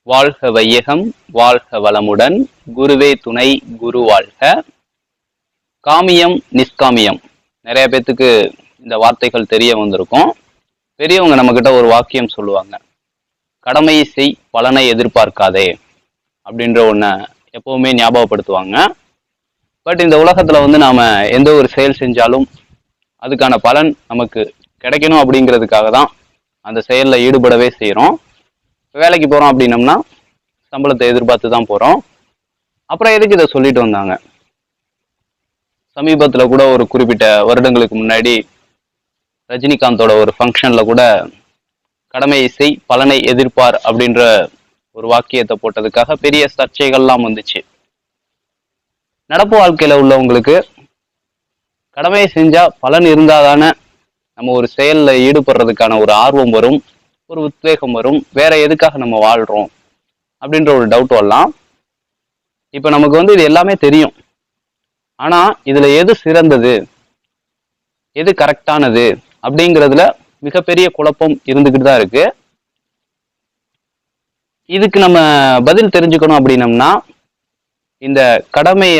வாழ்க வையகம், வாழ்க வளமுடன், குருவே துணை, குரு வாழ்க. காமியம் நிஷ்காமியம் நிறைய பேத்துக்கு இந்த வார்த்தைகள் தெரிய வந்திருக்கும். பெரியவங்க நம்ம கிட்ட ஒரு வாக்கியம் சொல்லுவாங்க, கடமையை செய், பலனை எதிர்பார்க்காதே அப்படின்ற ஒன்ன எப்பவுமே ஞாபகப்படுத்துவாங்க. பட் இந்த உலகத்துல நாம எந்த ஒரு செயல் செஞ்சாலும் அதுக்கான பலன் நமக்கு கிடைக்கணும் அப்படிங்கிறதுக்காக தான் அந்த செயல்ல ஈடுபடவே செய்யறோம். வேலைக்கு போறோம் அப்படின்னம்னா சம்பளத்தை எதிர்பார்த்து தான் போறோம். அப்புறம் எதுக்கு இதை சொல்லிட்டு வந்தாங்க? சமீபத்துல கூட ஒரு குறிப்பிட்ட வருடங்களுக்கு முன்னாடி ரஜினிகாந்தோட ஒரு ஃபங்க்ஷன்ல கூட கடமையை செய், பலனை எதிர்பார் அப்படின்ற ஒரு வாக்கியத்தை போட்டதுக்காக பெரிய சர்ச்சைகள்லாம் வந்துச்சு. நடப்பு வாழ்க்கையில உள்ளவங்களுக்கு கடமையை செஞ்சா பலன் இருந்தாதானே நம்ம ஒரு செயல்ல ஈடுபடுறதுக்கான ஒரு ஆர்வம் வரும், ஒரு உத்வேகம் வரும், வேற எதுக்காக நம்ம வாழ்றோம் அப்படின்ற ஒரு டவுட் வரலாம். இப்ப நமக்கு இது எல்லாமே தெரியும். ஆனா இதுல எது சிறந்தது, எது கரெக்டானது அப்படிங்கிறதுல மிகப்பெரிய குழப்பம் இருந்துகிட்டு தான் இருக்கு. இதுக்கு நம்ம பதில் தெரிஞ்சுக்கணும் அப்படின்னம்னா, இந்த கடமைய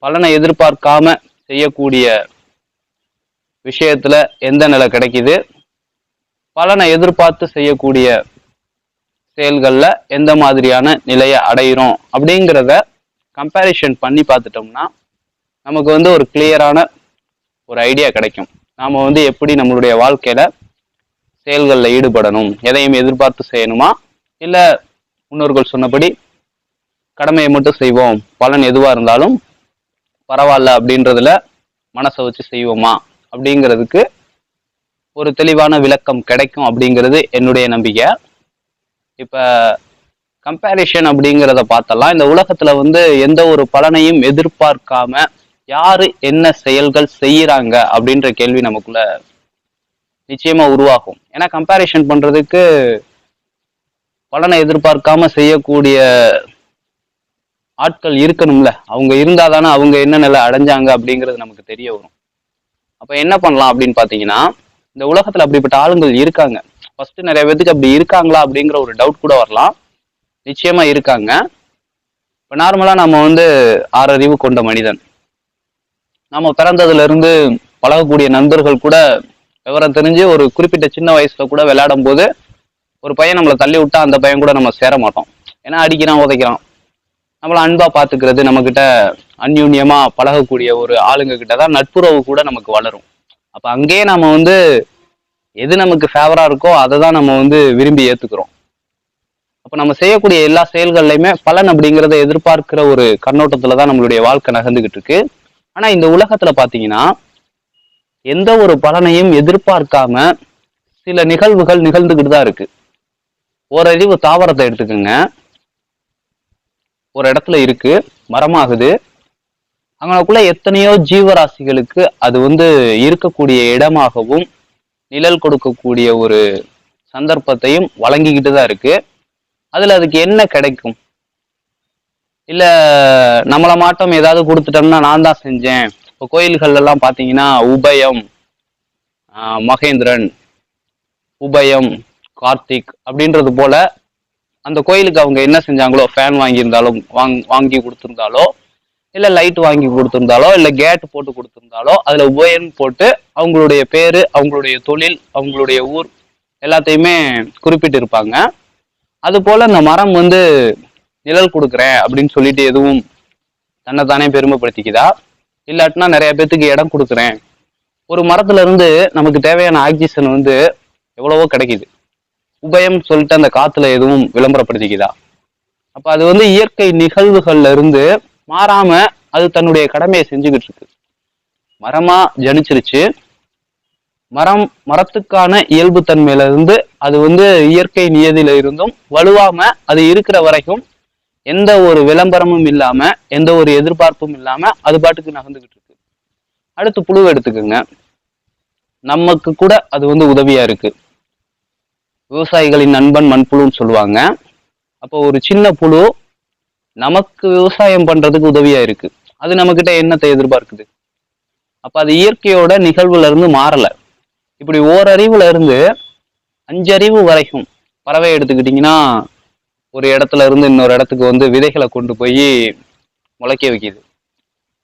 பலனை எதிர்பார்க்காம செய்யக்கூடிய விஷயத்துல எந்த நிலை கிடைக்குது, பலனை எதிர்பார்த்து செய்யக்கூடிய செயல்கள்ல எந்த மாதிரியான நிலையை அடையிறோம் அப்படிங்கிறத கம்பேரிஷன் பண்ணி பார்த்துட்டோம்னா நமக்கு ஒரு கிளியரான ஒரு ஐடியா கிடைக்கும். நாம எப்படி நம்மளுடைய வாழ்க்கையில செயல்கள்ல ஈடுபடணும், எதையும் எதிர்பார்த்து செய்யணுமா, இல்ல முன்னோர்கள் சொன்னபடி கடமையை மட்டும் செய்வோம், பலன் எதுவா இருந்தாலும் பரவாயில்ல அப்படின்றதுல மனசை வச்சு செய்வோமா அப்படிங்கிறதுக்கு ஒரு தெளிவான விளக்கம் கிடைக்கும் அப்படிங்கிறது என்னுடைய நம்பிக்கை. இப்ப கம்பேரிஷன் அப்படிங்கிறத பார்த்தலாம். இந்த உலகத்துல எந்த ஒரு பலனையும் எதிர்பார்க்காம யாரு என்ன செயல்கள் செய்யறாங்க அப்படின்ற கேள்வி நமக்குள்ள நிச்சயமா உருவாகும். ஏன்னா கம்பேரிஷன் பண்றதுக்கு பலனை எதிர்பார்க்காம செய்யக்கூடிய ஆட்கள் இருக்கணும்ல. அவங்க இருந்தாதானே அவங்க என்ன நிலை அடைஞ்சாங்க அப்படிங்கிறது நமக்கு தெரிய வரும். அப்ப என்ன பண்ணலாம் அப்படின்னு பாத்தீங்கன்னா, இந்த உலகத்துல அப்படிப்பட்ட ஆளுங்கள் இருக்காங்க. ஃபர்ஸ்ட் நிறைய பேருக்கு அப்படி இருக்காங்களா அப்படிங்கிற ஒரு டவுட் கூட வரலாம். நிச்சயமா இருக்காங்க. இப்ப நார்மலா நம்ம 6 அறிவு கொண்ட மனிதன். நம்ம பிறந்ததுல இருந்து பழகக்கூடிய நண்பர்கள் கூட விவரம் தெரிஞ்சு ஒரு குறிப்பிட்ட சின்ன வயசுல கூட விளையாடும் போது ஒரு பையன் நம்மளை தள்ளி விட்டா அந்த பையன் கூட நம்ம சேர மாட்டோம். ஏன்னா அடிக்கிறான், உதைக்கிறான். நம்மள அன்பா பாத்துக்கிறது, நம்ம கிட்ட அந்யூன்யமா பழகக்கூடிய ஒரு ஆளுங்க கிட்டதான் நட்புறவு கூட நமக்கு வளரும். அப்ப அங்கேயே நம்ம எது நமக்கு ஃபேவரா இருக்கோ அதை தான் நம்ம விரும்பி ஏத்துக்கிறோம். அப்ப நம்ம செய்யக்கூடிய எல்லா செயல்கள்லையுமே பலன் அப்படிங்கிறத எதிர்பார்க்கிற ஒரு கண்ணோட்டத்துலதான் நம்மளுடைய வாழ்க்கை நகர்ந்துகிட்டு இருக்கு. ஆனா இந்த உலகத்துல பாத்தீங்கன்னா எந்த ஒரு பலனையும் எதிர்பார்க்காம சில நிகழ்வுகள் நிகழ்ந்துகிட்டு தான் இருக்கு. ஓரறிவு தாவரத்தை எடுத்துக்கோங்க. ஒரு இடத்துல இருக்கு, மரமாகுது. அங்கனக்குள்ள எத்தனையோ ஜீவராசிகளுக்கு அது இருக்கக்கூடிய இடமாகவும் நிழல் கொடுக்கக்கூடிய ஒரு சந்தர்ப்பத்தையும் வழங்கிக்கிட்டு தான் இருக்கு. அதுல அதுக்கு என்ன கிடைக்கும்? இல்ல நம்மள மாட்டம் ஏதாவது கொடுத்துட்டோம்னா நான் தான் செஞ்சேன். இப்போ கோயில்கள் எல்லாம் பாத்தீங்கன்னா உபயம், மகேந்திரன், உபயம், கார்த்திக் அப்படின்றது போல அந்த கோயிலுக்கு அவங்க என்ன செஞ்சாங்களோ, ஃபேன் வாங்கியிருந்தாலும் வாங்கி கொடுத்திருந்தாலோ, இல்ல லைட் வாங்கி கொடுத்திருந்தாலோ, இல்ல கேட் போட்டு கொடுத்திருந்தாலோ, அதுல உபயம் போட்டு அவங்களுடைய பேரு, அவங்களுடைய தொழில், அவங்களுடைய ஊர் எல்லாத்தையுமே குறிப்பிட்டு இருப்பாங்க. அது போல இந்த மரம் நிழல் கொடுக்குறேன் அப்படின்னு சொல்லிட்டு எதுவும் தன்னைத்தானே பெருமைப்படுத்திக்குதா? இல்லாட்டினா நிறைய பேத்துக்கு இடம் கொடுக்குறேன். ஒரு மரத்துல இருந்து நமக்கு தேவையான ஆக்சிஜன் எவ்வளவோ கிடைக்குது. உபயம் சொல்லிட்டு அந்த காத்துல எதுவும் விளம்பரப்படுத்திக்குதா? அப்ப அது இயற்கை நிகழ்வுகள்ல இருந்து மாறாம அது தன்னுடைய கடமையை செஞ்சுக்கிட்டு இருக்கு. மரமா ஜனிச்சிருச்சு. மரத்துக்கான இயல்பு தன்மையில இருந்து அது இயற்கை நியதியில இருந்தும் வலுவாம அது இருக்கிற வரைக்கும் எந்த ஒரு விளம்பரமும் இல்லாம, எந்த ஒரு எதிர்பார்ப்பும் இல்லாம அது பாட்டுக்கு நகர்ந்துகிட்டு இருக்கு. அடுத்து புழு எடுத்துக்குங்க. நமக்கு கூட அது உதவியா இருக்கு. விவசாயிகளின் நண்பன் மண்புழுன்னு சொல்லுவாங்க. அப்போ ஒரு சின்ன புழு நமக்கு விவசாயம் பண்றதுக்கு உதவியா இருக்கு. அது நம்ம கிட்ட என்னத்தை எதிர்பார்க்குது? அப்ப அது இயற்கையோட நிகழ்வுல இருந்து மாறல. இப்படி ஓரறிவுல இருந்து 5 அறிவு வரைக்கும் பறவை எடுத்துக்கிட்டீங்கன்னா ஒரு இடத்துல இருந்து இன்னொரு இடத்துக்கு வந்து விதைகளை கொண்டு போய் முளைக்க வைக்குது.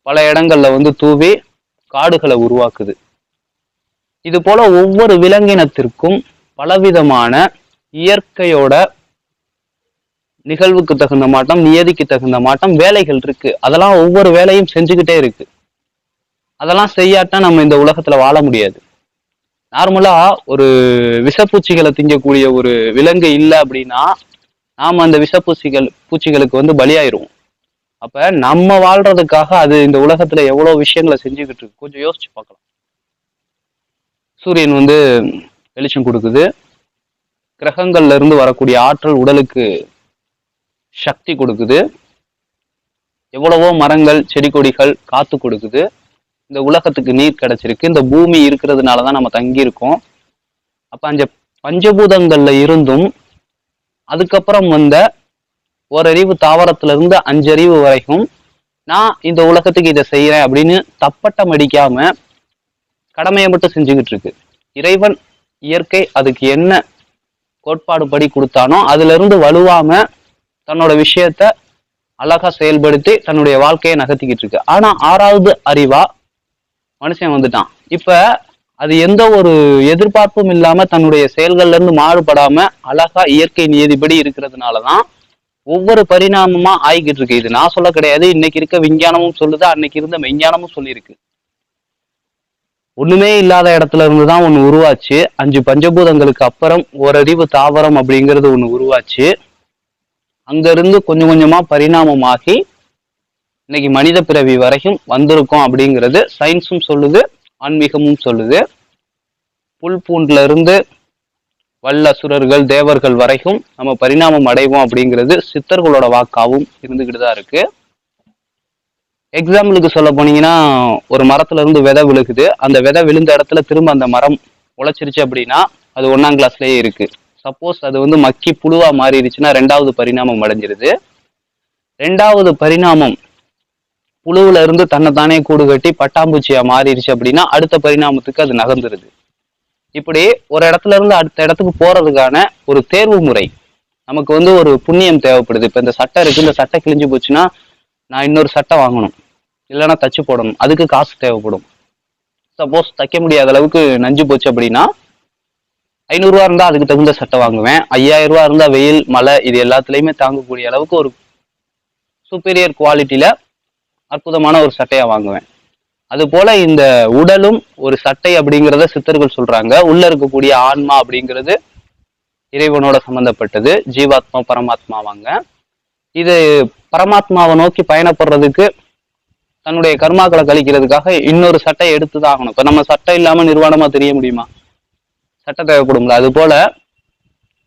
பல இடங்கள்ல வந்து தூவி காடுகளை உருவாக்குது. இது போல ஒவ்வொரு விலங்கினத்திற்கும் பலவிதமான இயற்கையோட நிகழ்வுக்கு தகுந்த மாட்டம், நியதிக்கு தகுந்த மாட்டம் வேலைகள் இருக்கு. அதெல்லாம் ஒவ்வொரு வேலையும் செஞ்சுக்கிட்டே இருக்கு. அதெல்லாம் செய்யாட்டா நம்ம இந்த உலகத்துல வாழ முடியாது. நார்மலா ஒரு விஷப்பூச்சிகளை திங்கக்கூடிய ஒரு விலங்கு இல்லை அப்படின்னா நாம அந்த பூச்சிகளுக்கு வந்து பலியாயிருவோம். அப்ப நம்ம வாழ்றதுக்காக அது இந்த உலகத்துல எவ்வளவு விஷயங்களை செஞ்சுக்கிட்டு இருக்கு, கொஞ்சம் யோசிச்சு பார்க்கலாம். சூரியன் வந்து வெளிச்சம் கொடுக்குது. கிரகங்கள்ல இருந்து வரக்கூடிய ஆற்றல் உடலுக்கு சக்தி கொடுக்குது. எவ்வளவோ மரங்கள், செடி கொடிகள் காத்து கொடுக்குது. இந்த உலகத்துக்கு நீர் கிடைச்சிருக்கு. இந்த பூமி இருக்கிறதுனாலதான் நம்ம தங்கி இருக்கோம். அப்ப அந்த பஞ்சபூதங்கள்ல இருந்தும் அதுக்கப்புறம் வந்த ஓரறிவு தாவரத்துல இருந்து 5 அறிவு வரைக்கும் நான் இந்த உலகத்துக்கு இதை செய்யறேன் அப்படின்னு தப்பட்டம் அடிக்காம கடமையை மட்டும் செஞ்சுக்கிட்டு இருக்கு. இறைவன் இயற்கை அதுக்கு என்ன கோட்பாடு படி கொடுத்தானோ அதுல இருந்து வலுவாம தன்னோட விஷயத்த அழகா செயல்படுத்தி தன்னுடைய வாழ்க்கையை நகர்த்திக்கிட்டு இருக்கு. ஆனா 6வது அறிவா மனுஷன் வந்துட்டான். இப்ப அது எந்த ஒரு எதிர்பார்ப்பும் இல்லாம தன்னுடைய செயல்கள்ல இருந்து மாறுபடாம அழகா இயற்கை நியதிப்படி இருக்கிறதுனாலதான் ஒவ்வொரு பரிணாமமா ஆகிக்கிட்டு இருக்கு. இது நான் சொல்ல கிடையாது, இன்னைக்கு இருக்க விஞ்ஞானமும் சொல்லுது, அன்னைக்கு இருந்த மெஞ்ஞானமும் சொல்லியிருக்கு. ஒண்ணுமே இல்லாத இடத்துல இருந்துதான் ஒண்ணு உருவாச்சு. 5 பஞ்சபூதங்களுக்கு அப்புறம் ஓரறிவு தாவரம் அப்படிங்கிறது ஒண்ணு உருவாச்சு. அங்க இருந்து கொஞ்சம் கொஞ்சமா பரிணாமமாகி இன்னைக்கு மனித பிறவி வரைக்கும் வந்திருக்கோம் அப்படிங்கிறது சயின்ஸும் சொல்லுது, ஆன்மீகமும் சொல்லுது. புல் பூண்டுல இருந்து வல்லசுரர்கள், தேவர்கள் வரைக்கும் நம்ம பரிணாமம் அடைவோம் அப்படிங்கிறது சித்தர்களோட வாக்காவும் இருந்துகிட்டு தான் இருக்கு. எக்ஸாம்பிளுக்கு சொல்ல போனீங்கன்னா, ஒரு மரத்துல இருந்து விதை விழுகுது. அந்த விதை விழுந்த இடத்துல திரும்ப அந்த மரம் உழைச்சிருச்சு அப்படின்னா அது 1ஆம் கிளாஸ்லயே இருக்கு. சப்போஸ் அது வந்து மக்கி புழுவா மாறிடுச்சுன்னா 2வது பரிணாமம் அடைஞ்சிருது. 2வது பரிணாமம் புழுவுல இருந்து தன்னைத்தானே கூடு கட்டி பட்டாம்பூச்சியா மாறிடுச்சு அப்படின்னா அடுத்த பரிணாமத்துக்கு அது நகர்ந்துருது. இப்படி ஒரு இடத்துல இருந்து அடுத்த இடத்துக்கு போறதுக்கான ஒரு தேர்வு முறை. நமக்கு வந்து ஒரு புண்ணியம் தேவைப்படுது. இப்ப இந்த சட்டை இருக்கு, இந்த சட்டை கிழிஞ்சு போச்சுன்னா நான் இன்னொரு சட்டை வாங்கணும், இல்லைன்னா தச்சு போடணும், அதுக்கு காசு தேவைப்படும். சப்போஸ் தைக்க முடியாத அளவுக்கு நஞ்சு போச்சு அப்படின்னா 500 ரூபா இருந்தா அதுக்கு தகுந்த சட்டை வாங்குவேன். 5000 ரூபா இருந்தா வெயில், மழை இது எல்லாத்துலயுமே தாங்கக்கூடிய அளவுக்கு ஒரு சுப்பீரியர் குவாலிட்டியில அற்புதமான ஒரு சட்டையா வாங்குவேன். அது போல இந்த உடலும் ஒரு சட்டை அப்படிங்கிறத சித்தர்கள் சொல்றாங்க. உள்ள இருக்கக்கூடிய ஆன்மா அப்படிங்கிறது இறைவனோட சம்பந்தப்பட்டது, ஜீவாத்மா பரமாத்மாவாங்க. இது பரமாத்மாவை நோக்கி பயணப்படுறதுக்கு தன்னுடைய கர்மாக்களை கழிக்கிறதுக்காக இன்னொரு சட்டையை எடுத்துதான் ஆகணும். இப்ப நம்ம சட்டை இல்லாம நிர்வாணமா தெரிய முடியுமா? சட்டை தேவைப்படும்ல. அது போல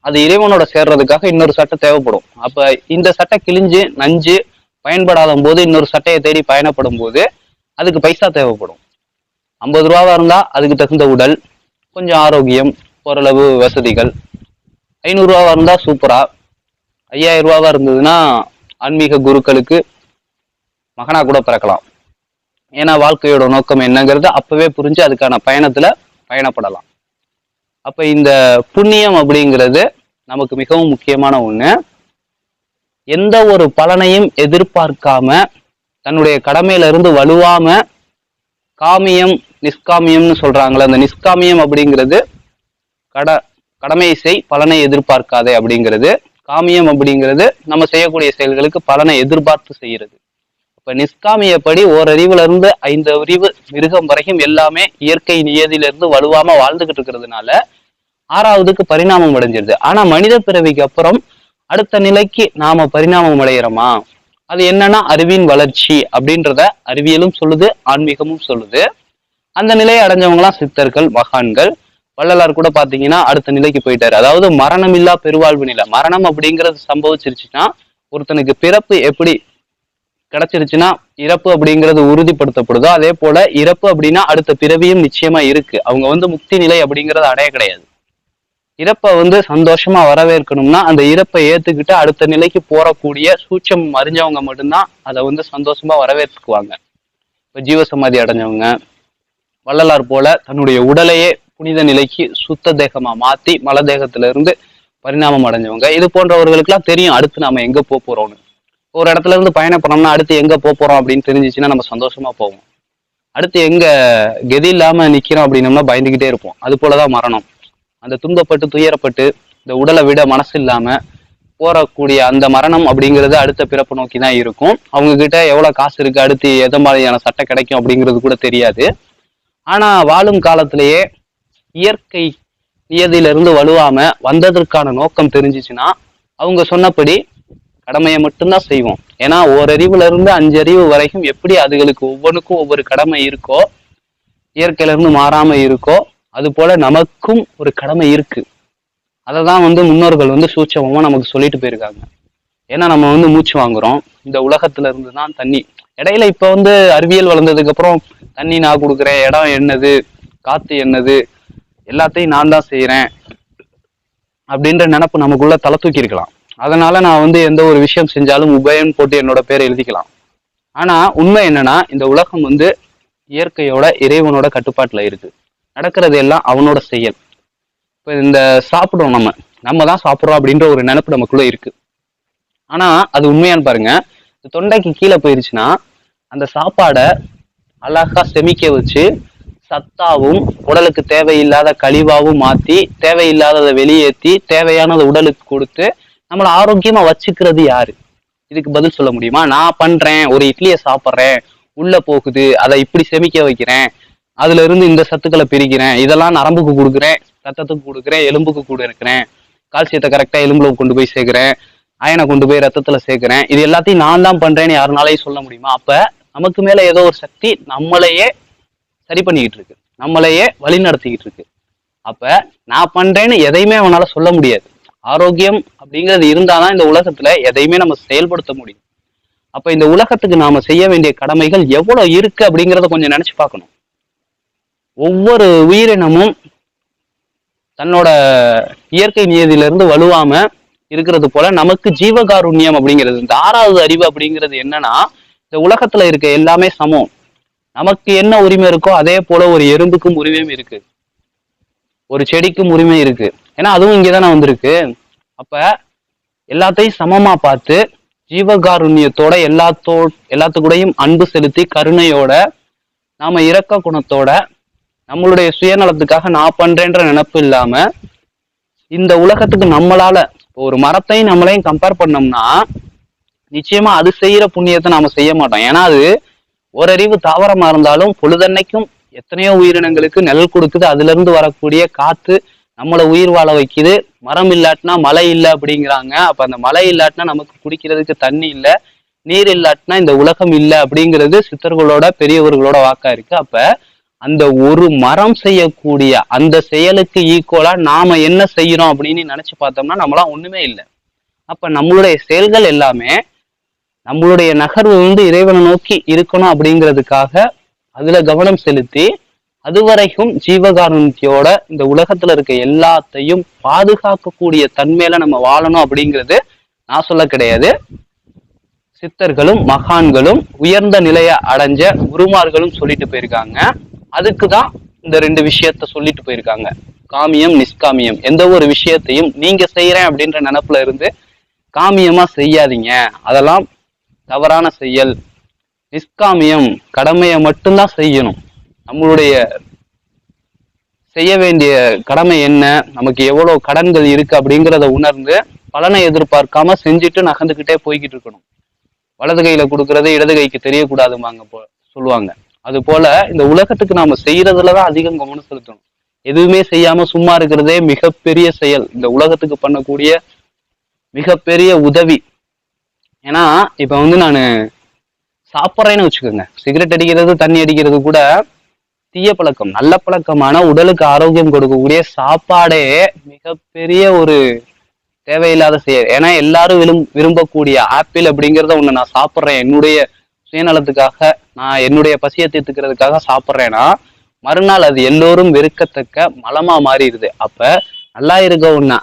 அது இறைவனோட சேர்றதுக்காக இன்னொரு சட்டை தேவைப்படும். அப்ப இந்த சட்டை கிழிஞ்சு நஞ்சு பயன்படாத போது இன்னொரு சட்டையை தேடி பயணப்படும் போது அதுக்கு பைசா தேவைப்படும். 50 ரூபாவா இருந்தா அதுக்கு தகுந்த உடல், கொஞ்சம் ஆரோக்கியம், ஓரளவு வசதிகள். 500 ரூபாவா இருந்தா சூப்பரா, 5000 ரூபாவா இருந்ததுன்னா ஆன்மீக குருக்களுக்கு மகனா கூட பிறக்கலாம். ஏன்னா வாழ்க்கையோட நோக்கம் என்னங்கிறது அப்பவே புரிஞ்சு அதுக்கான பயணத்துல பயணப்படலாம். அப்ப இந்த புண்ணியம் அப்படிங்கிறது நமக்கு மிகவும் முக்கியமான ஒண்ணு. எந்த ஒரு பலனையும் எதிர்பார்க்காம தன்னுடைய கடமையில இருந்து வலுவாம காமியம் நிஷ்காமியம்னு சொல்றாங்களே, அந்த நிஷ்காமியம் அப்படிங்கிறது கடமை செய் பலனை எதிர்பார்க்காதே அப்படிங்கிறது. காமியம் அப்படிங்கிறது நம்ம செய்யக்கூடிய செயல்களுக்கு பலனை எதிர்பார்த்து செய்யறது. இப்ப நிஷ்காமியப்படி ஓரறிவுல இருந்து 5 அறிவு மிருகம் வரைக்கும் எல்லாமே இயற்கை நியதியில இருந்து வலுவாம வாழ்ந்துகிட்டு இருக்கிறதுனால 6வதுக்கு பரிணாமம் அடைஞ்சிருது. ஆனா மனித பிறவிக்கு அப்புறம் அடுத்த நிலைக்கு நாம பரிணாமம் அடைகிறோமா? அது என்னன்னா அறிவின் வளர்ச்சி அப்படின்றத அறிவியலும் சொல்லுது, ஆன்மீகமும் சொல்லுது. அந்த நிலையை அடைஞ்சவங்களாம் சித்தர்கள், மகான்கள். வள்ளலார் கூட பாத்தீங்கன்னா அடுத்த நிலைக்கு போயிட்டாரு. அதாவது மரணம் இல்லா பெருவாழ்வு நிலை. மரணம் அப்படிங்கிறது சம்பவிச்சிருச்சுன்னா ஒருத்தனுக்கு பிறப்பு எப்படி கிடைச்சிருச்சுன்னா இறப்பு அப்படிங்கிறது உறுதிப்படுத்தப்படுதோ அதே போல இறப்பு அப்படின்னா அடுத்த பிறவியும் நிச்சயமா இருக்கு. அவங்க வந்து முக்தி நிலை அப்படிங்கறது அடைய கிடையாது. இறப்பை வந்து சந்தோஷமா வரவேற்கணும்னா அந்த இறப்பை ஏத்துக்கிட்டு அடுத்த நிலைக்கு போறக்கூடிய சூட்சம் அறிஞ்சவங்க மட்டும்தான் அதை வந்து சந்தோஷமா வரவேற்றுக்குவாங்க. இப்ப ஜீவசமாதி அடைஞ்சவங்க, வள்ளலார் போல தன்னுடைய உடலையே புனித நிலைக்கு சுத்த தேகமா மாத்தி மல தேகத்துல இருந்து பரிணாமம் அடைஞ்சவங்க. இது போன்றவர்களுக்கெல்லாம் தெரியும் அடுத்து நாம எங்க போறோம்னு. ஒரு இடத்துல இருந்து பயணம் பண்ணோம்னா அடுத்து எங்க போறோம் அப்படின்னு தெரிஞ்சிச்சுன்னா நம்ம சந்தோஷமா போவோம். அடுத்து எங்க கெதி இல்லாம நிக்கிறோம் அப்படின்னோம்னா பயந்துகிட்டே இருப்போம். அது போலதான் மரணம். அந்த துன்பப்பட்டு துயரப்பட்டு இந்த உடலை விட மனசு இல்லாம போறக்கூடிய அந்த மரணம் அப்படிங்கிறது அடுத்த பிறப்பு நோக்கி தான் இருக்கும். அவங்க கிட்ட எவ்வளவு காசு இருக்கு, அடுத்து எந்த மாதிரியான சட்டை கிடைக்கும் அப்படிங்கிறது கூட தெரியாது. ஆனா வாழும் காலத்திலேயே இயற்கை நியதியிலிருந்து வலுவாம வந்ததற்கான நோக்கம் தெரிஞ்சிச்சுன்னா அவங்க சொன்னபடி கடமையை மட்டும்தான் செய்வோம். ஏன்னா ஓரறிவுல இருந்து 5 அறிவு வரைக்கும் எப்படி அதுகளுக்கு ஒவ்வொன்றுக்கும் ஒவ்வொரு கடமை இருக்கோ, இயற்கையில இருந்து மாறாம இருக்கோ, அது போல நமக்கும் ஒரு கடமை இருக்கு. அததான் முன்னோர்கள் சூட்சமமா நமக்கு சொல்லிட்டு போயிருக்காங்க. ஏன்னா நம்ம மூச்சு வாங்குறோம். இந்த உலகத்துல இருந்து தான் தண்ணி. இடையில இப்ப அறிவியல் வளர்ந்ததுக்கு அப்புறம் தண்ணி நான் கொடுக்குறேன், இடம் என்னது, காத்து என்னது, எல்லாத்தையும் நான் தான் செய்யறேன் அப்படின்ற நினப்பு நமக்குள்ள தலை தூக்கி இருக்கலாம். அதனால நான் எந்த ஒரு விஷயம் செஞ்சாலும் உபயம் போட்டு என்னோட பேரை எழுதிக்கலாம். ஆனா உண்மை என்னன்னா, இந்த உலகம் இயற்கையோட இறைவனோட கட்டுப்பாட்டுல இருக்கு. நடக்கிறது எல்லாம் அவனோட செயல். இப்ப இந்த சாப்பிடுறோம், நம்ம தான் சாப்பிடுறோம் அப்படின்ற ஒரு நினைப்பு நமக்குள்ள இருக்கு. ஆனா அது உண்மையான்னு பாருங்க. தொண்டைக்கு கீழே போயிருச்சுன்னா அந்த சாப்பாடை அழகா செமிக்க வச்சு சத்தாவும் உடலுக்கு தேவையில்லாத கழிவாவும் மாத்தி தேவையில்லாததை வெளியேற்றி தேவையானதை உடலுக்கு கொடுத்து நம்மளை ஆரோக்கியமா வச்சுக்கிறது யாரு? இதுக்கு பதில் சொல்ல முடியுமா? நான் பண்றேன், ஒரு இட்லியை சாப்பிட்றேன், உள்ள போகுது, அதை இப்படி செமிக்க வைக்கிறேன், அதுல இருந்து இந்த சத்துக்களை பிரிக்கிறேன், இதெல்லாம் நரம்புக்கு கொடுக்குறேன், ரத்தத்துக்கு கொடுக்குறேன், எலும்புக்கு கொடுக்குறேன், கால்சியத்தை கரெக்டா எலும்புல கொண்டு போய் சேர்க்கிறேன், அயனை கொண்டு போய் ரத்தத்துல சேர்க்கிறேன், இது எல்லாத்தையும் நான் தான் பண்றேன்னு யாருனாலையும் சொல்ல முடியுமா? அப்ப நமக்கு மேல ஏதோ ஒரு சக்தி நம்மளையே சரி பண்ணிக்கிட்டு இருக்கு, நம்மளையே வழி நடத்திக்கிட்டு இருக்கு. அப்ப நான் பண்றேன்னு எதையுமே அவனால சொல்ல முடியாது. ஆரோக்கியம் அப்படிங்கிறது இருந்தாதான் இந்த உலகத்துல எதையுமே நம்ம செயல்படுத்த முடியும். அப்ப இந்த உலகத்துக்கு நாம செய்ய வேண்டிய கடமைகள் எவ்வளவு இருக்கு அப்படிங்கிறத கொஞ்சம் நினைச்சு பார்க்கணும். ஒவ்வொரு உயிரினமும் தன்னோட இயற்கை நியதியிலிருந்து வலுவாம இருக்கிறது போல நமக்கு ஜீவகாருண்யம் அப்படிங்கிறது, இந்த 6வது அறிவு அப்படிங்கிறது என்னன்னா, இந்த உலகத்துல இருக்க எல்லாமே சமம். நமக்கு என்ன உரிமை இருக்கோ அதே போல ஒரு எறும்புக்கும் உரிமையும் இருக்கு, ஒரு செடிக்கும் உரிமை இருக்கு. ஏன்னா அதுவும் இங்கதானே வந்திருக்கு. அப்ப எல்லாத்தையும் சமமா பார்த்து ஜீவகாருண்யத்தோட எல்லாத்துக்கூடையும் அன்பு செலுத்தி கருணையோட நாம இரக்க குணத்தோட நம்மளுடைய சுயநலத்துக்காக நான் பண்றேன்ற நினைப்பு இல்லாம இந்த உலகத்துக்கு நம்மளால ஒரு மரத்தையும் நம்மளையும் கம்பேர் பண்ணோம்னா நிச்சயமா அது செய்யற புண்ணியத்தை நாம செய்ய மாட்டோம். ஏன்னா அது ஓரறிவு தாவரமா இருந்தாலும் பொழுதன்னைக்கும் எத்தனையோ உயிரினங்களுக்கு நிழல் கொடுக்குது, அதுல இருந்து வரக்கூடிய காத்து நம்மளை உயிர் வாழ வைக்குது. மரம் இல்லாட்டினா மழை இல்லை அப்படிங்கிறாங்க. அப்ப அந்த மழை இல்லாட்டினா நமக்கு குடிக்கிறதுக்கு தண்ணி இல்லை, நீர் இல்லாட்டினா இந்த உலகம் இல்லை அப்படிங்கிறது சித்தர்களோட பெரியவர்களோட வாக்கா இருக்கு. அப்ப அந்த ஒரு மரம் செய்யக்கூடிய அந்த செயலுக்கு ஈக்குவலா நாம என்ன செய்யறோம் அப்படின்னு நினைச்சு பார்த்தோம்னா நம்மளாம் ஒண்ணுமே இல்லை. அப்ப நம்மளுடைய செயல்கள் எல்லாமே நம்மளுடைய நகர்வு இறைவனை நோக்கி இருக்கணும் அப்படிங்கிறதுக்காக அதுல கவனம் செலுத்தி அதுவரைக்கும் ஜீவகாருண்யத்தோட இந்த உலகத்துல இருக்க எல்லாத்தையும் பாதுகாக்கக்கூடிய தன்மையில நம்ம வாழணும் அப்படிங்கிறது நான் சொல்ல கிடையாது. சித்தர்களும் மகான்களும் உயர்ந்த நிலையை அடைஞ்ச குருமார்களும் சொல்லிட்டு போயிருக்காங்க. அதுக்குதான் இந்த 2 விஷயத்த சொல்லிட்டு போயிருக்காங்க, காமியம் நிஷ்காமியம். எந்த ஒரு விஷயத்தையும் நீங்க செய்யறேன் அப்படின்ற நினைப்புல இருந்து காமியமா செய்யாதீங்க, அதெல்லாம் தவறான செயல். நிஷ்காமியம், கடமையை மட்டும்தான் செய்யணும். நம்மளுடைய செய்ய வேண்டிய கடமை என்ன, நமக்கு எவ்வளவு கடன்கள் இருக்கு அப்படிங்கிறத உணர்ந்து பலனை எதிர்பார்க்காம செஞ்சுட்டு நகர்ந்துகிட்டே போய்கிட்டு இருக்கணும். வலது கையில கொடுக்கறது இடது கைக்கு தெரியக்கூடாதுமாங்க சொல்லுவாங்க. அது போல இந்த உலகத்துக்கு நாம செய்யறதுலதான் அதிகம் கவனம் செலுத்தணும். எதுவுமே செய்யாம சும்மா இருக்கிறதே மிகப்பெரிய செயல், இந்த உலகத்துக்கு பண்ணக்கூடிய மிகப்பெரிய உதவி. ஏன்னா இப்ப நான் சாப்பிட்றேன்னு வச்சுக்கோங்க, சிகரெட் அடிக்கிறது தண்ணி அடிக்கிறது கூட தீய பழக்கம். நல்ல பழக்கமான உடலுக்கு ஆரோக்கியம் கொடுக்கக்கூடிய சாப்பாடே மிகப்பெரிய ஒரு தேவையில்லாத செயல். ஏன்னா எல்லாரும் விரும்பக்கூடிய ஆப்பிள் அப்படிங்கிறத ஒண்ணு நான் சாப்பிட்றேன் என்னுடைய சுயநலத்துக்காக, நான் என்னுடைய பசியை தீர்த்துக்கிறதுக்காக சாப்பிட்றேன்னா மறுநாள் அது எல்லோரும் வெறுக்கத்தக்க மலமா மாறிடுது. அப்ப நல்லா இருக்க ஒண்ணா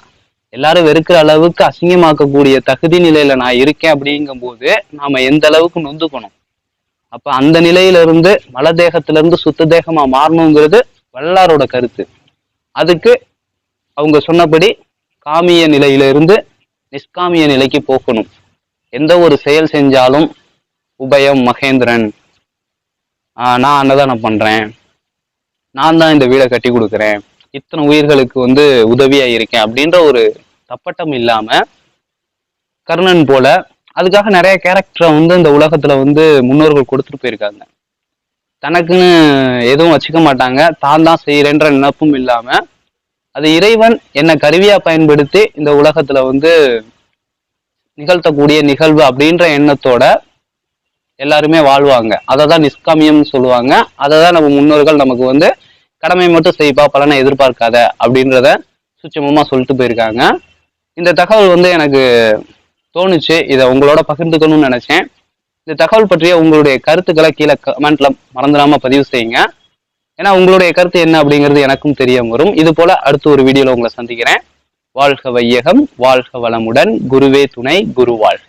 எல்லாரும் வெறுக்கிற அளவுக்கு அசிங்கமாக்கக்கூடிய தகுதி நிலையில நான் இருக்கேன் அப்படிங்கும் போது நாம எந்த அளவுக்கு நொந்துக்கணும். அப்ப அந்த நிலையில இருந்து மல தேகத்துல இருந்து சுத்த தேகமா மாறணுங்கிறது வள்ளலாரோட கருத்து. அதுக்கு அவங்க சொன்னபடி காமிய நிலையிலிருந்து நிஷ்காமிய நிலைக்கு போகணும். எந்த ஒரு செயல் செஞ்சாலும் உபயம் மகேந்திரன், நான் அன்னதானம் பண்றேன், நான் தான் இந்த வீடை கட்டி கொடுக்குறேன், இத்தனை உயிர்களுக்கு உதவியா இருக்கேன் அப்படின்ற ஒரு தப்பட்டம் இல்லாம கர்ணன் போல அதுக்காக நிறைய கேரக்டரை இந்த உலகத்துல முன்னோர்கள் கொடுத்துட்டு போயிருக்காங்க. தனக்குன்னு எதுவும் வச்சுக்க மாட்டாங்க, தான் தான் செய்யறேன்ற நினைப்பும் இல்லாம அது இறைவன் என்ன கருவியா பயன்படுத்தி இந்த உலகத்துல நிகழ்த்தக்கூடிய நிகழ்வு அப்படின்ற எண்ணத்தோட எல்லாருமே வாழ்வாங்க. அதை தான் நிஷ்காமியம் சொல்லுவாங்க. அதை தான் நம்ம முன்னோர்கள் நமக்கு கடமை மட்டும் செய்ப்பா, பலனை எதிர்பார்க்காத அப்படின்றத சுட்சமமா சொல்லிட்டு போயிருக்காங்க. இந்த தகவல் எனக்கு தோணுச்சு, இதை உங்களோட பகிர்ந்துக்கணும்னு நினைச்சேன். இந்த தகவல் பற்றிய உங்களுடைய கருத்துக்களை கீழே கமெண்ட்ல மறந்துடாம பதிவு செய்யுங்க. ஏன்னா உங்களுடைய கருத்து என்ன அப்படிங்கிறது எனக்கும் தெரிய வரும். இது போல அடுத்த ஒரு வீடியோல உங்களை சந்திக்கிறேன். வாழ்க வையகம், வாழ்க வளமுடன், குருவே துணை, குரு வாழ்க.